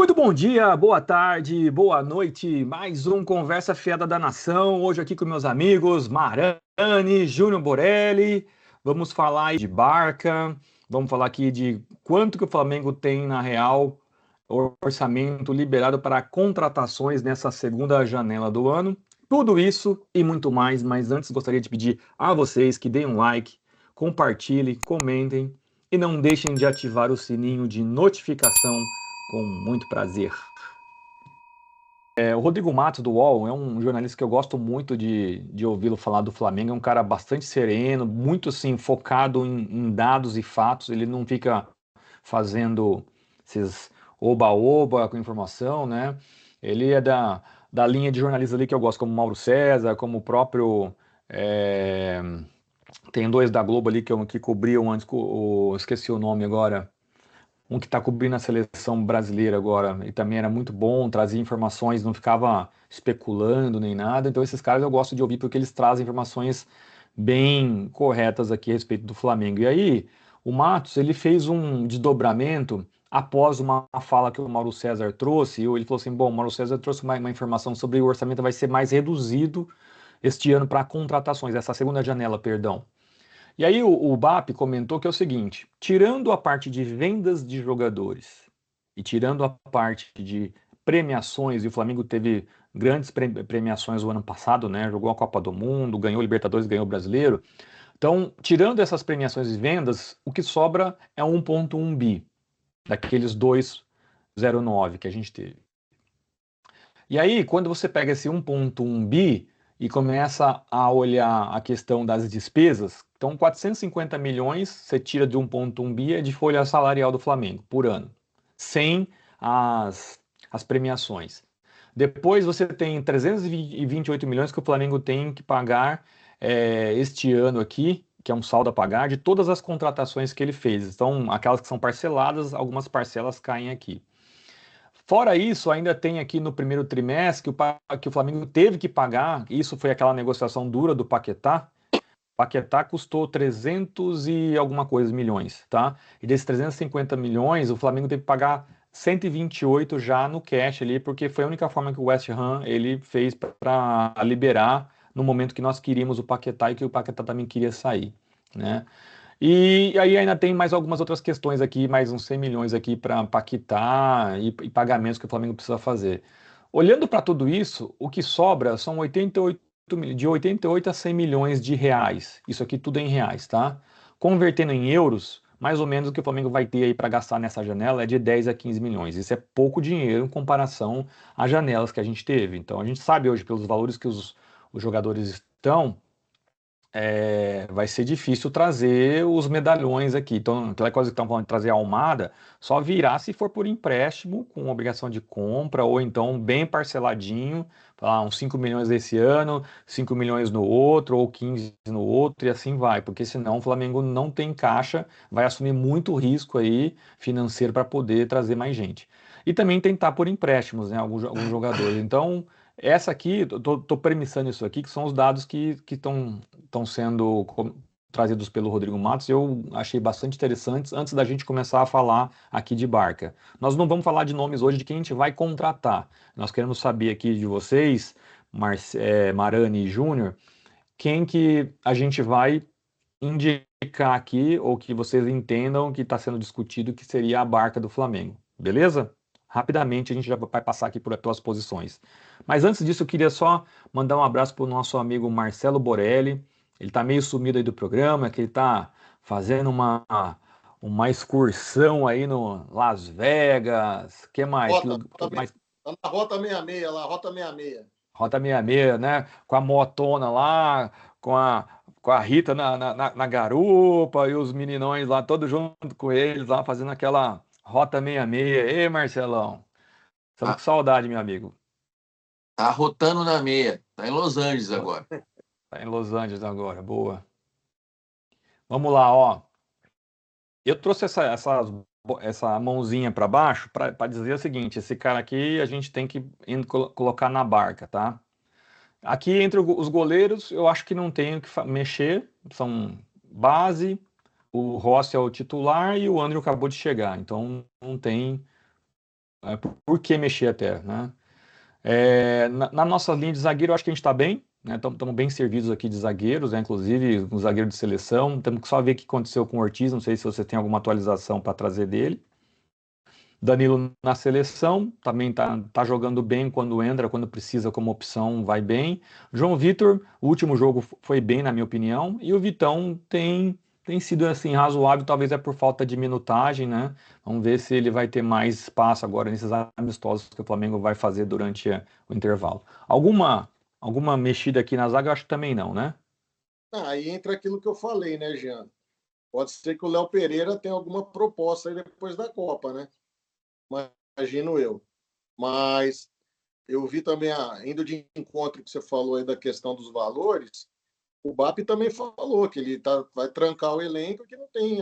Muito bom dia, boa tarde, boa noite. Mais um Conversa Fiada da Nação. Hoje aqui com meus amigos Marani, Júnior Borelli. Vamos falar aí de Barca. Vamos falar aqui de quanto que o Flamengo tem na real orçamento liberado para contratações nessa segunda janela do ano. Tudo isso e muito mais, mas antes gostaria de pedir a vocês que deem um like, compartilhem, comentem e não deixem de ativar o sininho de notificação com muito prazer. O Rodrigo Matos, do UOL, é um jornalista que eu gosto muito de ouvi-lo falar do Flamengo. É um cara bastante sereno, muito assim, focado em dados e fatos. Ele não fica fazendo esses oba-oba com informação, né? Ele é da linha de jornalistas ali que eu gosto, como Mauro César, como o próprio. é, Tem dois da Globo ali que cobriam antes, esqueci o nome agora. Um que está cobrindo a seleção brasileira agora, e também era muito bom, trazia informações, não ficava especulando nem nada. Então, esses caras eu gosto de ouvir porque eles trazem informações bem corretas aqui a respeito do Flamengo. E aí, o Matos, ele fez um desdobramento após uma fala que o Mauro César trouxe. Ele falou assim: bom, o Mauro César trouxe uma informação sobre o orçamento vai ser mais reduzido este ano para contratações, essa segunda janela, perdão. E aí o BAP comentou que é o seguinte: tirando a parte de vendas de jogadores e tirando a parte de premiações, e o Flamengo teve grandes premiações o ano passado, né? Jogou a Copa do Mundo, ganhou o Libertadores, ganhou o Brasileiro. Então, tirando essas premiações e vendas, o que sobra é 1,1 bi, daqueles 2,09 que a gente teve. E aí, quando você pega esse 1,1 bi e começa a olhar a questão das despesas, então 450 milhões você tira de 1,1 bi é de folha salarial do Flamengo por ano, sem as premiações. Depois você tem 328 milhões que o Flamengo tem que pagar este ano aqui, que é um saldo a pagar, de todas as contratações que ele fez. Então, aquelas que são parceladas, algumas parcelas caem aqui. Fora isso, ainda tem aqui no primeiro trimestre que o Flamengo teve que pagar, isso foi aquela negociação dura do Paquetá. Paquetá custou 300 e alguma coisa milhões, tá? E desses 350 milhões, o Flamengo teve que pagar 128 já no cash ali, porque foi a única forma que o West Ham ele fez para liberar no momento que nós queríamos o Paquetá e que o Paquetá também queria sair, né? E aí ainda tem mais algumas outras questões aqui, mais uns 100 milhões aqui para quitar e pagamentos que o Flamengo precisa fazer. Olhando para tudo isso, o que sobra são 88, de 88 a 100 milhões de reais. Isso aqui tudo é em reais, tá? Convertendo em euros, mais ou menos o que o Flamengo vai ter aí para gastar nessa janela é de 10 a 15 milhões. Isso é pouco dinheiro em comparação às janelas que a gente teve. Então a gente sabe hoje, pelos valores que os jogadores estão, vai ser difícil trazer os medalhões aqui. Então, aquela coisa que estão falando de trazer a Almada, só virá se for por empréstimo, com obrigação de compra, ou então bem parceladinho, falar uns 5 milhões desse ano, 5 milhões no outro, ou 15 no outro, e assim vai, porque senão o Flamengo não tem caixa, vai assumir muito risco aí financeiro para poder trazer mais gente. E também tentar por empréstimos, né, alguns jogadores. Então, essa aqui, tô premissando isso aqui, que são os dados que estão sendo trazidos pelo Rodrigo Matos. Eu achei bastante interessantes antes da gente começar a falar aqui de Barca. Nós não vamos falar de nomes hoje de quem a gente vai contratar. Nós queremos saber aqui de vocês, Marani e Júnior, quem que a gente vai indicar aqui, ou que vocês entendam que está sendo discutido, que seria a Barca do Flamengo. Beleza? Rapidamente a gente já vai passar aqui pelas posições. Mas antes disso, eu queria só mandar um abraço para o nosso amigo Marcelo Borelli. Ele está meio sumido aí do programa, que ele está fazendo uma excursão aí no Las Vegas. Que mais? Mais Tá na Rota 66, lá, Rota 66. Rota 66, né? Com a motona lá, com a Rita na garupa e os meninões lá, todos junto com eles lá, fazendo aquela Rota 66. Ei, Marcelão, estamos com Tá, saudade, meu amigo. tá rotando na meia. Tá em Los Angeles agora. Tá em Los Angeles agora, boa. Vamos lá, ó. Eu trouxe essa mãozinha para baixo para dizer o seguinte: esse cara aqui a gente tem que colocar na barca, tá? Aqui entre os goleiros, eu acho que não tem o que mexer, são base, o Rossi é o titular e o André acabou de chegar, então não tem Por que mexer até, né? Na nossa linha de zagueiro, eu acho que a gente está bem, né? Estamos bem servidos aqui de zagueiros, né? Inclusive um zagueiro de seleção. Temos que só ver o que aconteceu com o Ortiz. Não sei se você tem alguma atualização para trazer dele. Danilo na seleção, também tá jogando bem quando entra, quando precisa como opção, vai bem. João Vitor, o último jogo foi bem, na minha opinião, e o Vitão tem sido assim razoável, talvez é por falta de minutagem, né? Vamos ver se ele vai ter mais espaço agora nesses amistosos que o Flamengo vai fazer durante o intervalo. Alguma mexida aqui na zaga, eu acho que também não, né? Aí entra aquilo que eu falei, né, Jean? Pode ser que o Léo Pereira tenha alguma proposta aí depois da Copa, né? Imagino eu. Mas eu vi também, indo de encontro que você falou aí da questão dos valores, o BAP também falou que ele vai trancar o elenco, que não tem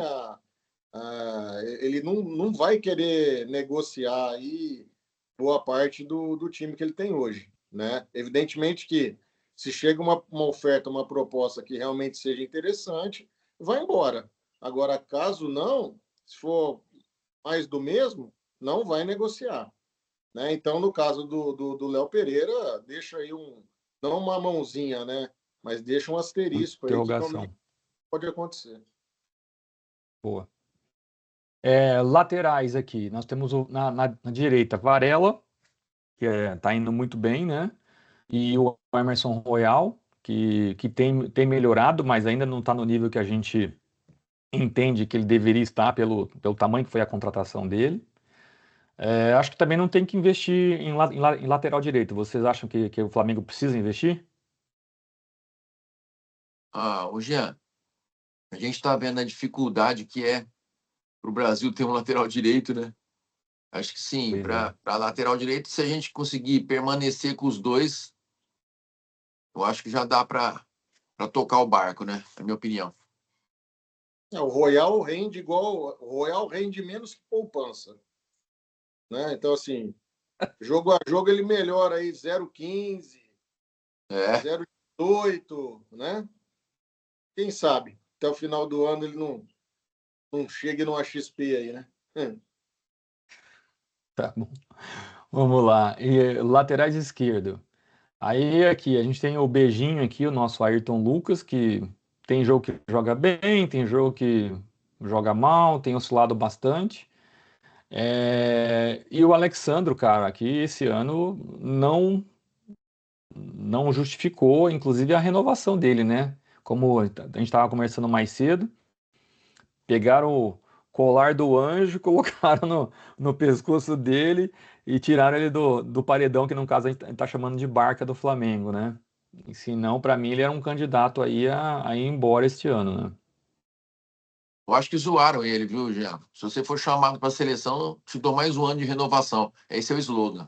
ele não vai querer negociar aí boa parte do time que ele tem hoje, né? Evidentemente que se chega uma oferta, uma proposta que realmente seja interessante, vai embora. Agora, caso não, se for mais do mesmo, não vai negociar, né? Então, no caso do Léo Pereira, deixa aí não uma mãozinha, né? Mas deixa um Uma asterisco aí que realmente interrogação. pode acontecer. Boa. Laterais aqui, nós temos na direita Varela, que tá indo muito bem, né? E o Emerson Royal, que tem melhorado, mas ainda não está no nível que a gente entende que ele deveria estar pelo tamanho que foi a contratação dele. Acho que também não tem que investir em lateral direito. Vocês acham que o Flamengo precisa investir? O Jean, a gente está vendo a dificuldade que é para o Brasil ter um lateral direito, né? Acho que sim, Pois é. para lateral direito, se a gente conseguir permanecer com os dois, eu acho que já dá para tocar o barco, né? Na minha opinião. O Royal rende igual, o Royal rende menos que poupança, né? Então, assim, jogo a jogo ele melhora aí 0,15, É, 0,18, né? Quem sabe até o final do ano ele não chega numa XP aí, né? Tá bom. Vamos lá. Laterais esquerdo. Aí aqui a gente tem o beijinho aqui, o nosso Ayrton Lucas, que tem jogo que joga bem, tem jogo que joga mal, tem oscilado bastante. E o Alexandro, cara, que esse ano não justificou, inclusive, a renovação dele, né? Como a gente estava conversando mais cedo, pegaram o colar do anjo, colocaram no pescoço dele e tiraram ele do paredão, que no caso a gente está chamando de barca do Flamengo, né? E se não, para mim ele era um candidato aí a ir embora este ano, né? eu acho que zoaram ele, viu, Jean? Se você for chamado para a seleção, eu te dou mais um ano de renovação. Esse é o slogan.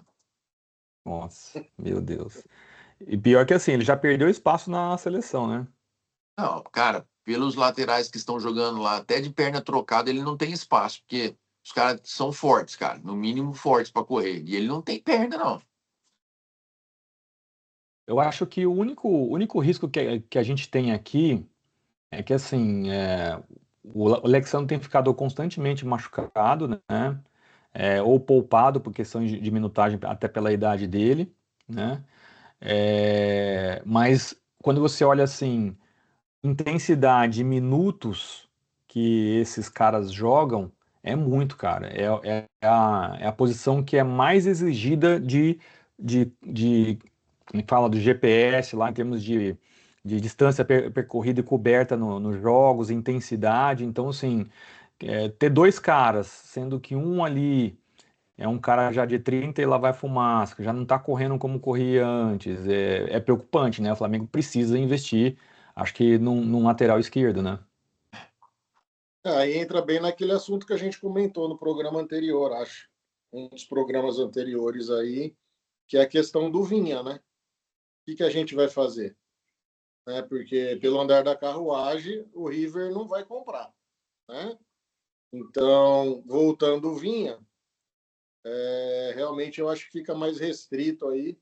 Nossa, meu Deus. E pior que assim, ele já perdeu espaço na seleção, né? Não, cara, pelos laterais que estão jogando lá, até de perna trocada, ele não tem espaço, porque os caras são fortes, cara, no mínimo fortes para correr. E ele não tem perna, não. Eu acho que o único risco que a gente tem aqui é que assim, o Alexandre tem ficado constantemente machucado, né? Ou poupado por questões de minutagem, até pela idade dele, né? Mas quando você olha assim, intensidade, minutos que esses caras jogam, é muito, cara. É a posição que é mais exigida como é que fala, do GPS lá, em termos de distância percorrida e coberta nos jogos, intensidade. Então, assim, ter dois caras, sendo que um ali é um cara já de 30 e lá vai fumaça, que já não está correndo como corria antes. É preocupante, né? O Flamengo precisa investir, acho que num lateral esquerdo, né? Aí entra bem naquele assunto que a gente comentou no programa anterior, acho. Um dos programas anteriores aí, que é a questão do Vinha, né? O que a gente vai fazer? Né? Porque pelo andar da carruagem, o River não vai comprar, né? Então, voltando o Vinha, realmente eu acho que fica mais restrito aí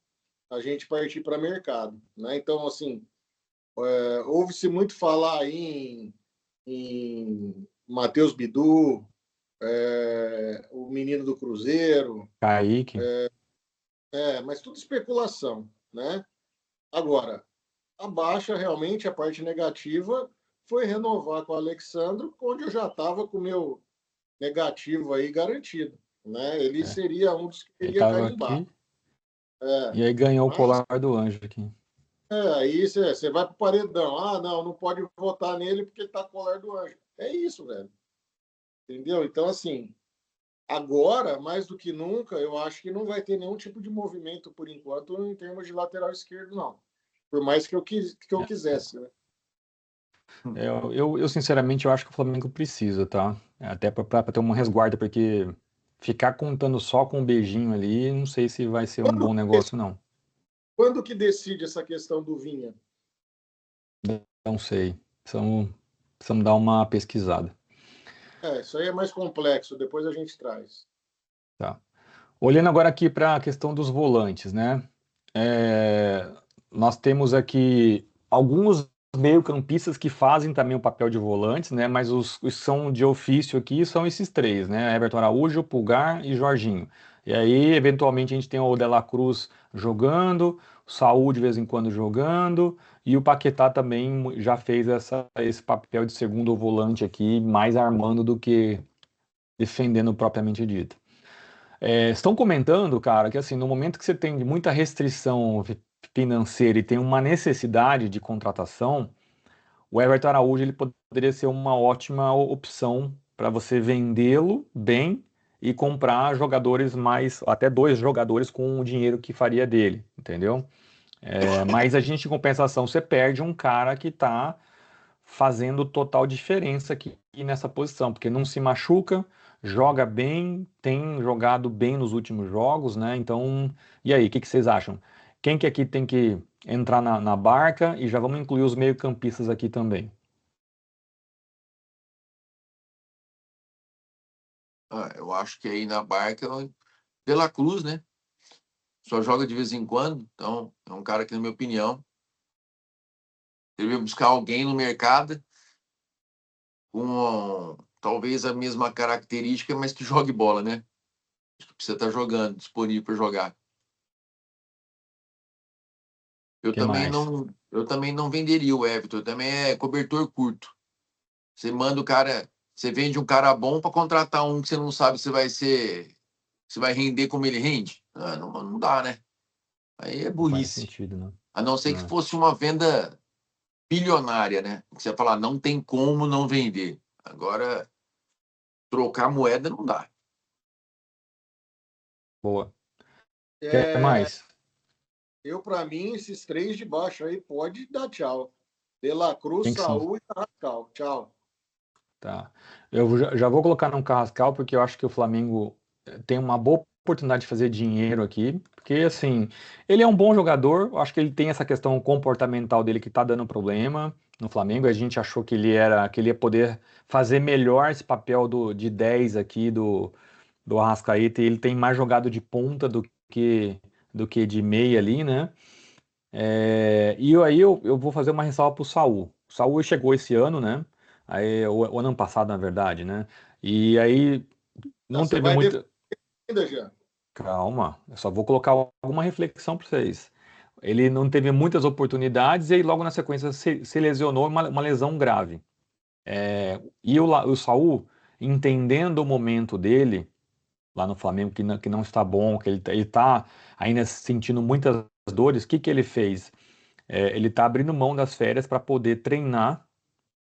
a gente partir para mercado, né? Então, assim, ouve-se muito falar aí em Matheus Bidu, o menino do Cruzeiro, Kaique. mas tudo especulação, né? Agora, a baixa, realmente, a parte negativa foi renovar com o Alexandro, onde eu já estava com o meu negativo aí garantido, né? Ele É. seria um dos que Ele teria estava caído de barra. aqui É, e aí ganhou o mas colar do anjo aqui. aí você vai para o paredão. Ah, não, não pode votar nele porque ele está com o colar do anjo. É isso, velho. Entendeu? Então, assim, agora, mais do que nunca, eu acho que não vai ter nenhum tipo de movimento, por enquanto, em termos de lateral esquerdo, não. Por mais que eu quisesse, né? Eu, sinceramente eu acho que o Flamengo precisa, tá? Até para ter uma resguarda, porque ficar contando só com um beijinho ali, não sei se vai ser um Quando, bom negócio, não. quando que decide essa questão do Vinha? Não sei. Precisamos dar uma pesquisada. Isso aí é mais complexo, depois a gente traz. Tá. Olhando agora aqui para a questão dos volantes, né? É, nós temos aqui alguns meio-campistas que fazem também o papel de volantes, né? Mas os que são de ofício aqui são esses três, né? Everton Araújo, Pulgar e Jorginho. E aí, eventualmente, a gente tem o De La Cruz jogando, o Saúl de vez em quando jogando, e o Paquetá também já fez esse papel de segundo volante aqui, mais armando do que defendendo propriamente dito. Estão comentando, cara, que assim, no momento que você tem muita restrição financeira e tem uma necessidade de contratação, o Everton Araújo ele poderia ser uma ótima opção para você vendê-lo bem e comprar jogadores mais, até dois jogadores com o dinheiro que faria dele, entendeu? Mas a gente, em compensação, você perde um cara que está fazendo total diferença aqui nessa posição, porque não se machuca, joga bem, tem jogado bem nos últimos jogos, né? Então, e aí, o que vocês acham? Quem que aqui tem que entrar na barca e já vamos incluir os meio-campistas aqui também? Eu acho que aí na barca, De La Cruz, né? Só joga de vez em quando, então é um cara que, na minha opinião, deveria buscar alguém no mercado com talvez a mesma característica, mas que jogue bola, né? Acho que precisa estar jogando, disponível para jogar. Quem mais? Eu também não venderia o Everton, também é cobertor curto. Você manda o cara, você vende um cara bom para contratar um que você não sabe se vai render como ele rende. Não dá, né? Aí é Não faz burrice. sentido, né? A não ser que Não. fosse uma venda bilionária, né? Que você ia falar, não tem como não vender. Agora, trocar moeda não dá. Boa. Quer É, mais? para mim, esses três de baixo aí pode dar tchau. De La Cruz, Quem que são? Saúl e Carrascal. Tchau. Tá. Eu já vou colocar num Carrascal porque eu acho que o Flamengo tem uma boa oportunidade de fazer dinheiro aqui, porque assim, ele é um bom jogador, eu acho que ele tem essa questão comportamental dele que tá dando problema no Flamengo. A gente achou que ele ia poder fazer melhor esse papel de 10 aqui do Arrascaeta, e ele tem mais jogado de ponta do que de meia ali, né? E aí eu vou fazer uma ressalva pro Saul. O Saul chegou esse ano, né? Aí, o ano passado, na verdade, né? E aí não Você teve vai muita. defender, já. Calma, eu só vou colocar alguma reflexão para vocês. Ele não teve muitas oportunidades e aí logo na sequência se lesionou, uma lesão grave. E o Saul, entendendo o momento dele lá no Flamengo, que não está bom, que ele tá ainda sentindo muitas dores, o que que ele fez? Ele está abrindo mão das férias para poder treinar,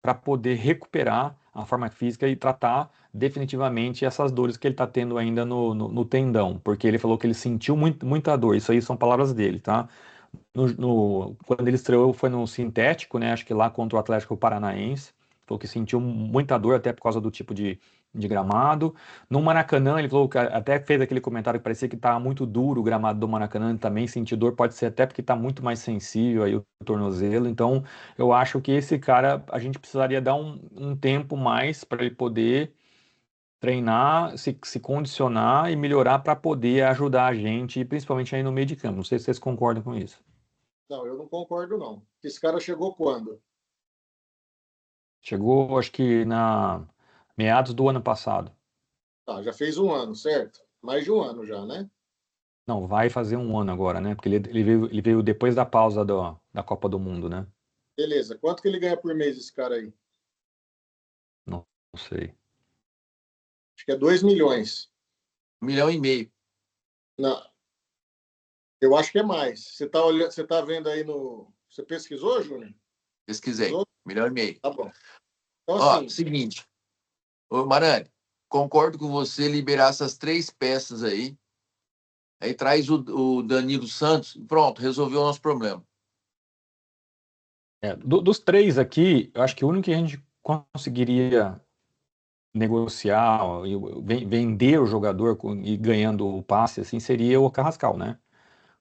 para poder recuperar a forma física e tratar definitivamente essas dores que ele está tendo ainda no tendão, porque ele falou que ele sentiu muita dor, isso aí são palavras dele, tá? Quando ele estreou foi no sintético, né? Acho que lá contra o Atlético Paranaense. Falou que sentiu muita dor até por causa do tipo de gramado. No Maracanã, ele falou que até fez aquele comentário que parecia que estava muito duro o gramado do Maracanã, ele também sentiu dor, pode ser até porque está muito mais sensível aí o tornozelo. Então, eu acho que esse cara, a gente precisaria dar um tempo mais para ele poder treinar, se condicionar e melhorar para poder ajudar a gente, principalmente aí no meio de campo. Não sei se vocês concordam com isso. Não, eu não concordo, não. Esse cara chegou quando? Chegou, acho que na meados do ano passado. Tá, já fez um ano, certo? Mais de um ano já, né? Não, vai fazer um ano agora, né? Porque ele veio depois da pausa da Copa do Mundo, né? Beleza. Quanto que ele ganha por mês, esse cara aí? Não, não sei. Acho que é 2 milhões. 1,5 milhão. Não, eu acho que é mais. Você tá olhando, você tá vendo aí no. Você pesquisou, Júnior? Pesquisei. Pesquisou? 1,5 milhão. Tá bom. Então, Ó, assim, seguinte. Ô, Marani, concordo com você liberar essas 3 peças aí. Aí traz o Danilo Santos e pronto, resolveu o nosso problema. Dos três aqui, eu acho que o único que a gente conseguiria negociar e vender o jogador e ganhando o passe assim seria o Carrascal, né?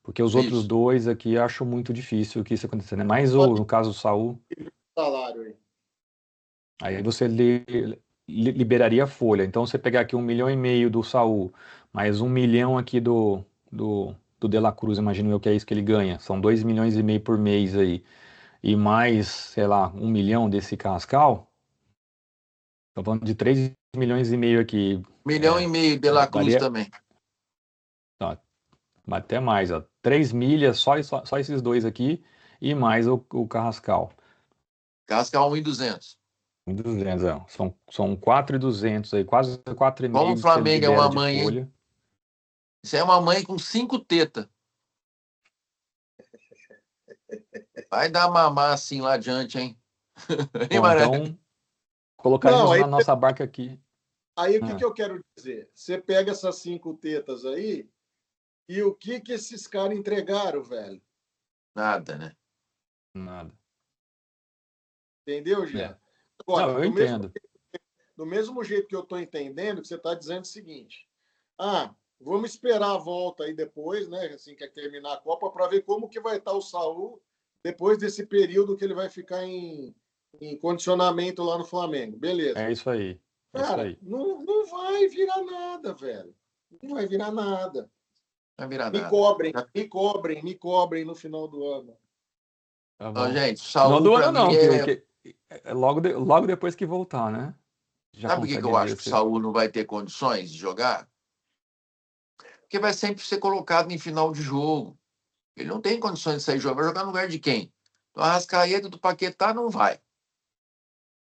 Porque os outros Isso. dois aqui eu acho muito difícil que isso aconteça, né? Mais quanto no caso do Saul, é o salário aí? aí você liberaria a folha. Então você pegar aqui 1,5 milhão do Saul, mais 1 milhão aqui do De La Cruz, imagino eu que é isso que ele ganha. São 2,5 milhões por mês aí. E mais, sei lá, 1 milhão desse Carrascal. Tô falando de 3,5 milhões aqui. 1,5 milhão de La Cruz Daria, também. ó, até mais, ó. 3 milhas, só esses dois aqui, e mais o Carrascal. Casca 1,200. 1.200, ó. São 4,200 aí, quase Como o 4,5 que você Flamengo é libera uma de mãe, hein? folha. Isso é uma mãe com 5 tetas. Vai dar mamar assim lá adiante, hein? Hein, Bom, Maré? então Não, colocaríamos na nossa barca aqui. aí o que Ah, que eu quero dizer? Você pega essas 5 tetas aí e o que que esses caras entregaram, velho? Nada, né? nada. Entendeu, É. Jean? Agora, Não, eu entendo. do mesmo jeito que eu estou entendendo, que você está dizendo o seguinte: ah, vamos esperar a volta aí depois, né? Assim que terminar a Copa, para ver como que vai estar o Saul depois desse período que ele vai ficar em condicionamento lá no Flamengo. Beleza. É isso aí. É isso Cara, aí. não vai virar nada, velho. Não vai virar nada. Não vai virar Me nada. cobrem, me cobrem, me cobrem no final do ano. Tá Ó, bom. gente, Final Saul do pra ano mim não, é. é logo depois que voltar, né? Já Sabe por que que consegue eu acho ver que o se. Saul não vai ter condições de jogar? Porque vai sempre ser colocado em final de jogo. Ele não tem condições de sair jogando. Vai jogar no lugar de quem? Do Arrascaeta, do Paquetá, não vai.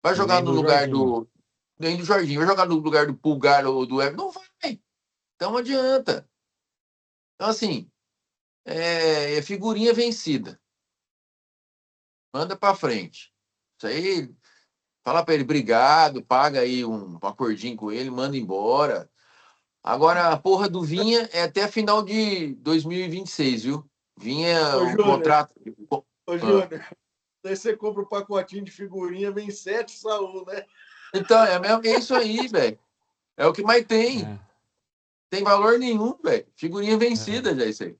Vai E jogar nem no do lugar Jorginho. do. Nem do Jorginho. Vai jogar no lugar do Pulgar ou do Everton? Não vai. Então não adianta. Então, assim, é figurinha vencida. Manda pra frente. Isso aí, fala pra ele, obrigado, paga aí um acordinho com ele, manda embora. Agora, a porra do Vinha é até final de 2026, viu? Vinha, Ô, o Júnior, contrato. ô, Ah. Júnior, daí você compra um pacotinho de figurinha, vem 7 Saul, né? Então, é isso aí, velho. É o que mais tem. É, Tem valor nenhum, velho. Figurinha é. vencida já isso aí.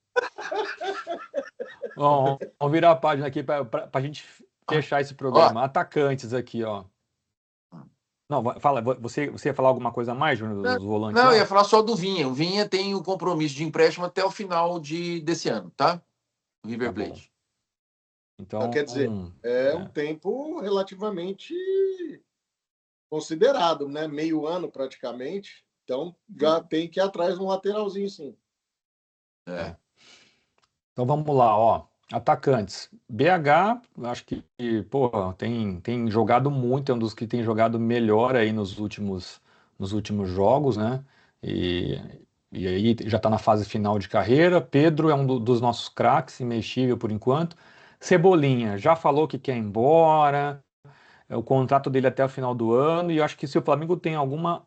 Bom, vamos virar a página aqui para a gente fechar esse Ó, programa. Atacantes aqui, ó. Não, fala, você ia falar alguma coisa a mais, Júnior, dos volantes não, eu ia lá? falar só do Vinha. O Vinha tem o compromisso de empréstimo até o final desse ano, tá? O Tá River bom. Plate. Então, Então, quer dizer, é um é, tempo relativamente considerado, né? Meio ano praticamente. Então, já Hum, tem que ir atrás de um lateralzinho, sim. É. é. Então vamos lá, ó. Atacantes. BH, acho que, pô, tem jogado muito, é um dos que tem jogado melhor aí nos últimos jogos, né? E, e aí já está na fase final de carreira. Pedro é um dos nossos craques, imexível por enquanto. Cebolinha, já falou que quer ir embora, o contrato dele até o final do ano, e eu acho que se o Flamengo tem alguma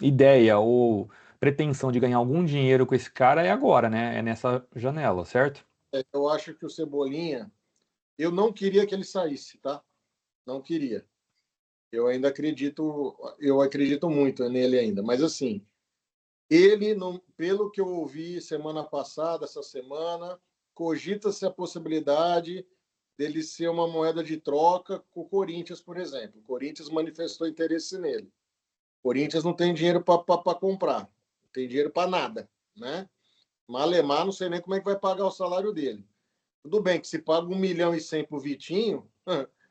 ideia ou pretensão de ganhar algum dinheiro com esse cara, é agora, né? É nessa janela, certo? Eu acho que o Cebolinha, eu não queria que ele saísse, tá? Não queria. Eu acredito muito nele ainda. Mas assim, ele, não, pelo que eu ouvi semana passada, essa semana, cogita-se a possibilidade dele ser uma moeda de troca com o Corinthians, por exemplo. O Corinthians manifestou interesse nele. O Corinthians não tem dinheiro para comprar, não tem dinheiro para nada, né? Malemar, não sei nem como é que vai pagar o salário dele. Tudo bem que se paga 1,1 milhão pro Vitinho,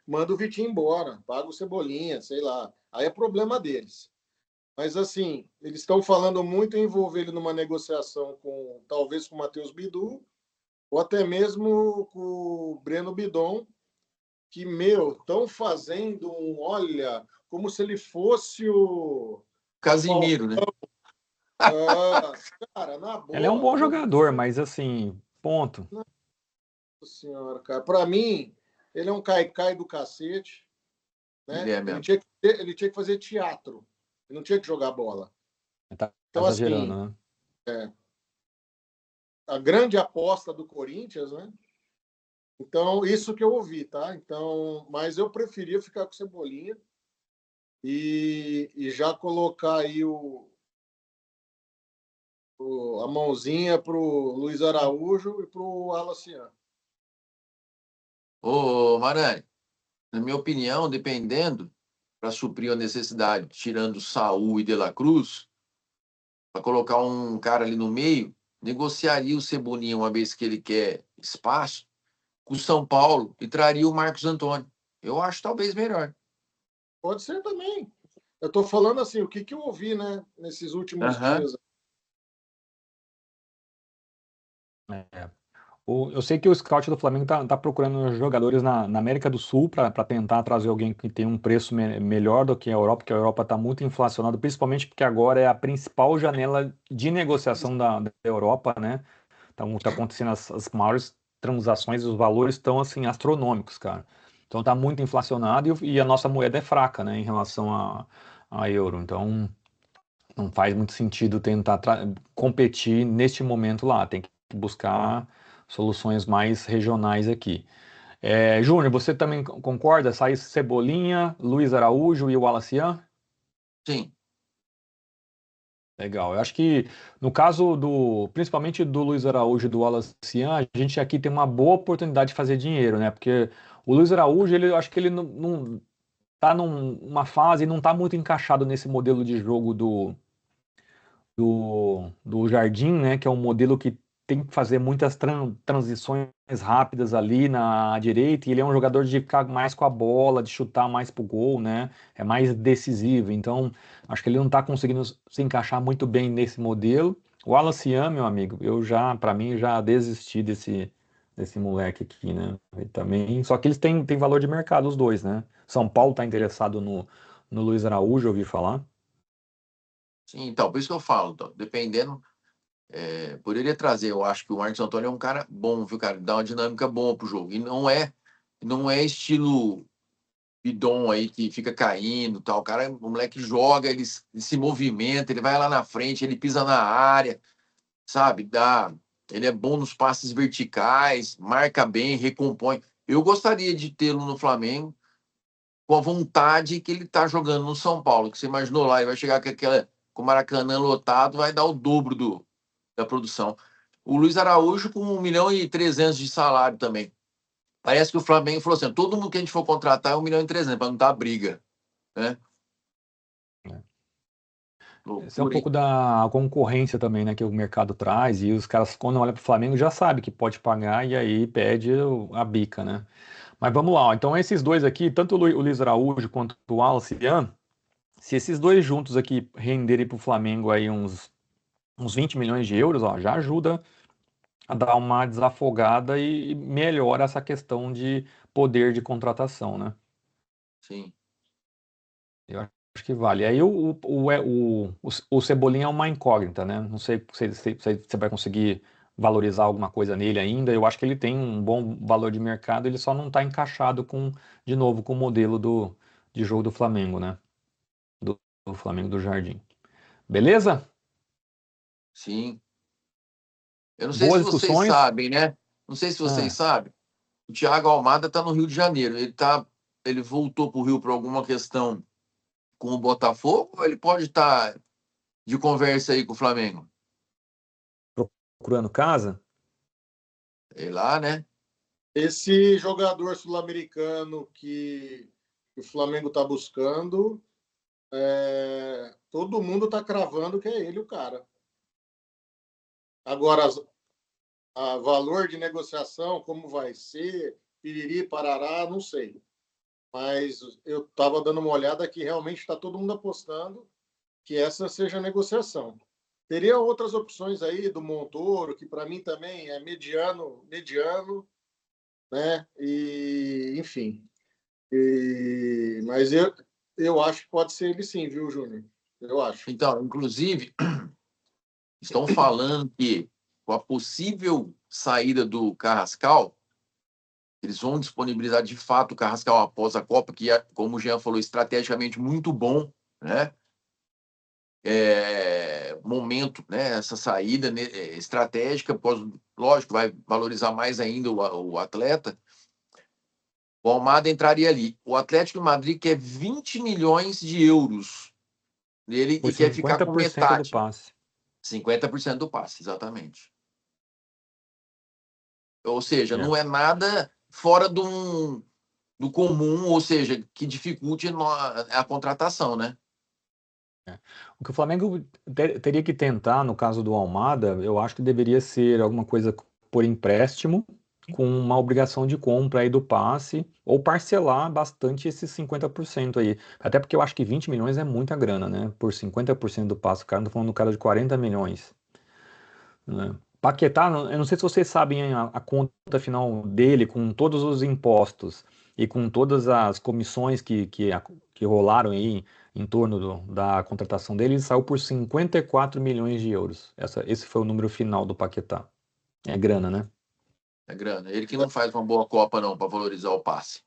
manda o Vitinho embora, paga o Cebolinha, sei lá. Aí é problema deles. Mas, assim, eles estão falando muito em envolver ele numa negociação com, talvez, com o Matheus Bidu, ou até mesmo com o Breno Bidon, que, estão fazendo olha, como se ele fosse o Casimiro, né? Ah, cara, na Ele é um boa, bom jogador, mas assim, ponto. nossa senhora, cara. Pra mim, ele é um caicai do cacete, Ele né? é mesmo. Ele tinha que fazer teatro. Ele não tinha que jogar bola. Tá Então, assim, exagerando, né? a grande aposta do Corinthians, né? Então, isso que eu ouvi, tá? Então, mas eu preferia ficar com o Cebolinha e já colocar aí a mãozinha pro Luiz Araújo e pro Alaciano. Ô, Marani, na minha opinião, dependendo, para suprir a necessidade, tirando Saul e De La Cruz, para colocar um cara ali no meio, negociaria o Cebolinha uma vez que ele quer espaço com o São Paulo e traria o Marcos Antônio. Eu acho talvez melhor. Pode ser também. Eu estou falando assim, o que, que eu ouvi, né, nesses últimos Aham. dias. É. Eu sei que o scout do Flamengo tá procurando jogadores na América do Sul para tentar trazer alguém que tem um preço melhor do que a Europa, porque a Europa está muito inflacionada, principalmente porque agora é a principal janela de negociação da Europa, né? Então tá acontecendo as maiores transações, os valores estão assim astronômicos, cara. Então tá muito inflacionado e a nossa moeda é fraca, né, em relação a euro. Então não faz muito sentido tentar competir neste momento lá. Tem que buscar soluções mais regionais aqui. Júnior, você também concorda? Sai Cebolinha, Luiz Araújo e o Alacian? Sim. Legal. Eu acho que no caso principalmente do Luiz Araújo e do Alacian, a gente aqui tem uma boa oportunidade de fazer dinheiro, né? Porque o Luiz Araújo, eu acho que ele não tá numa fase e não tá muito encaixado nesse modelo de jogo do Jardim, né? Que é um modelo que tem que fazer muitas transições rápidas ali na direita, e ele é um jogador de ficar mais com a bola, de chutar mais pro gol, né? É mais decisivo. Então, acho que ele não está conseguindo se encaixar muito bem nesse modelo. O Alacian, meu amigo, para mim, já desisti desse moleque aqui, né? Ele também, só que eles têm valor de mercado, os dois, né? São Paulo está interessado no Luiz Araújo, eu ouvi falar. Sim, então, por isso que eu falo, então, dependendo, poderia trazer. Eu acho que o Marcos Antônio é um cara bom, viu, cara? Dá uma dinâmica boa pro jogo. E não é estilo bidon aí que fica caindo, tal. O cara, o moleque joga, ele se movimenta, ele vai lá na frente, ele pisa na área, sabe? Ele é bom nos passes verticais, marca bem, recompõe. Eu gostaria de tê-lo no Flamengo com a vontade que ele está jogando no São Paulo. Que você imaginou lá, ele vai chegar com o Maracanã lotado, vai dar o dobro da produção. O Luiz Araújo com 1.300.000 de salário também. Parece que o Flamengo falou assim: todo mundo que a gente for contratar é 1.300.000, para não dar briga. Né? Esse é um Loucura, hein? pouco da concorrência também, né, que o mercado traz, e os caras, quando olham para o Flamengo, já sabe que pode pagar e aí pede a bica, né? Mas vamos lá, ó. Então esses dois aqui, tanto o Luiz Araújo quanto o Wallace, se esses dois juntos aqui renderem para o Flamengo aí uns 20 milhões de euros, ó, já ajuda a dar uma desafogada e melhora essa questão de poder de contratação, né? Sim. Eu acho que vale. Aí o Cebolinha é uma incógnita, né? Não sei se você vai conseguir valorizar alguma coisa nele ainda. Eu acho que ele tem um bom valor de mercado, ele só não está encaixado de novo, com o modelo de jogo do Flamengo, né? Do Flamengo do Jardim. Beleza? Sim. Eu não sei se Boas vocês discussões. sabem, né? Não sei se vocês Ah, sabem. O Thiago Almada está no Rio de Janeiro. Ele voltou para o Rio por alguma questão com o Botafogo, ou ele pode estar de conversa aí com o Flamengo? procurando casa? Sei lá, né? Esse jogador sul-americano que o Flamengo está buscando, todo mundo está cravando que é ele o cara. Agora, a valor de negociação, como vai ser, piriri, parará, não sei. Mas eu estava dando uma olhada que realmente está todo mundo apostando que essa seja a negociação. Teria outras opções aí do Montoro, que para mim também é mediano, né? E, enfim. Mas eu acho que pode ser ele sim, viu, Júnior? Eu acho. Então, inclusive, estão falando que com a possível saída do Carrascal, eles vão disponibilizar de fato o Carrascal após a Copa, que é, como o Jean falou, estrategicamente muito bom, né? Momento, né? Essa saída, né, estratégica, lógico, vai valorizar mais ainda o atleta. O Almada entraria ali. O Atlético de Madrid quer 20 milhões de euros nele Por e quer ficar com 50% do metade. passe. 50% do passe, exatamente. Ou seja, É. não é nada fora do comum, ou seja, que dificulte a contratação, né? O que o Flamengo teria que tentar, no caso do Almada, eu acho que deveria ser alguma coisa por empréstimo, com uma obrigação de compra aí do passe, ou parcelar bastante esses 50% aí. Até porque eu acho que 20 milhões é muita grana, né? Por 50% do passe. O cara, não tô falando do cara de 40 milhões. Né? Paquetá, eu não sei se vocês sabem a conta final dele, com todos os impostos e com todas as comissões que rolaram aí em torno da contratação dele, ele saiu por 54 milhões de euros. Esse foi o número final do Paquetá. É grana, né? É grana. Ele que não faz uma boa Copa, não, para valorizar o passe.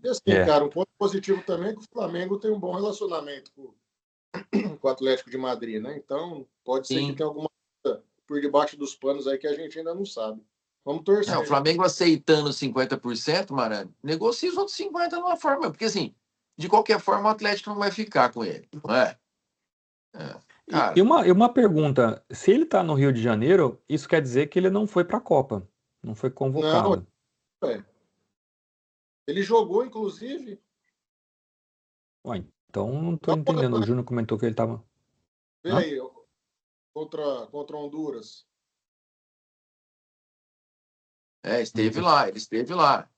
E assim, É. cara, um ponto positivo também é que o Flamengo tem um bom relacionamento com o Atlético de Madrid, né? Então, pode ser que Sim. tenha alguma coisa por debaixo dos panos aí que a gente ainda não sabe. Vamos O torcer. Flamengo aceitando 50%, Marani, negocia os outros 50% de uma forma, porque assim, de qualquer forma o Atlético não vai ficar com ele, não é? E Cara, uma pergunta: se ele tá no Rio de Janeiro, isso quer dizer que ele não foi para a Copa, não foi Não, convocado. é. Ele jogou, inclusive. Ué, então não Dá tô uma entendendo. O olhada, Júnior comentou que ele tava. vê Hã? aí, contra Honduras. esteve Isso. lá, ele esteve lá.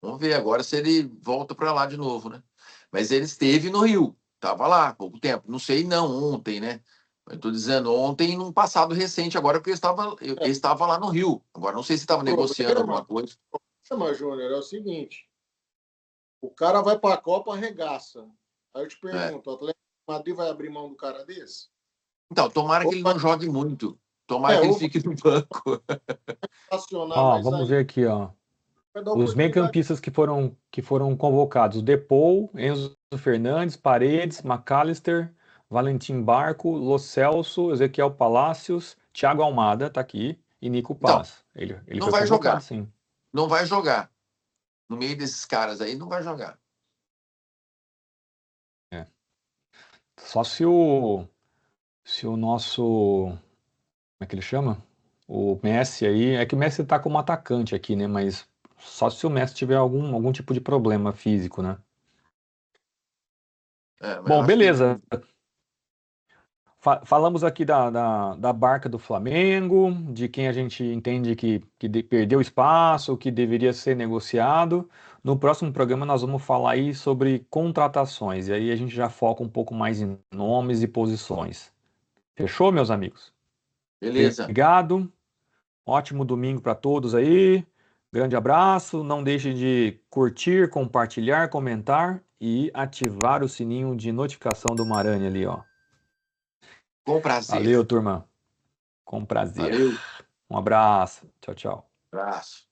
Vamos ver agora se ele volta para lá de novo, né? Mas ele esteve no Rio, estava lá há pouco tempo. Não sei não, ontem, né? Eu estou dizendo ontem, num passado recente, agora porque É, ele estava lá no Rio. Agora não sei se estava o negociando alguma problema, coisa. Júnior, é o seguinte: o cara vai para a Copa, arregaça. Aí eu te É. pergunto, o Atlético de Madrid vai abrir mão do cara desse? Então, tomara Ou que ele vai, não jogue muito. Tomara que ele ou vai fique no banco. acionar Ó, mais vamos ainda, ver aqui, ó. vai dar Os oportunidade. meio-campistas que foram convocados: Depou, Enzo Fernandes, Paredes, McAllister, Valentim Barco, Lo Celso, Ezequiel Palacios, Thiago Almada, tá aqui, e Nico Então, Paz. Ele não foi vai convocado, jogar. sim. Não vai jogar. No meio desses caras aí, não vai jogar. É. Só se o nosso, como é que ele chama? O Messi aí, é que o Messi tá como atacante aqui, né? Mas só se o Messi tiver algum tipo de problema físico, né? Mas eu Bom, acho que beleza. Falamos aqui da barca do Flamengo, de quem a gente entende que perdeu espaço, que deveria ser negociado. No próximo programa nós vamos falar aí sobre contratações, e aí a gente já foca um pouco mais em nomes e posições. Fechou, meus amigos? beleza. Obrigado, ótimo domingo para todos aí, grande abraço, não deixe de curtir, compartilhar, comentar e ativar o sininho de notificação do Marani ali, ó. Com prazer. Valeu, turma. Com prazer. Valeu. Um abraço. Tchau, tchau. Abraço.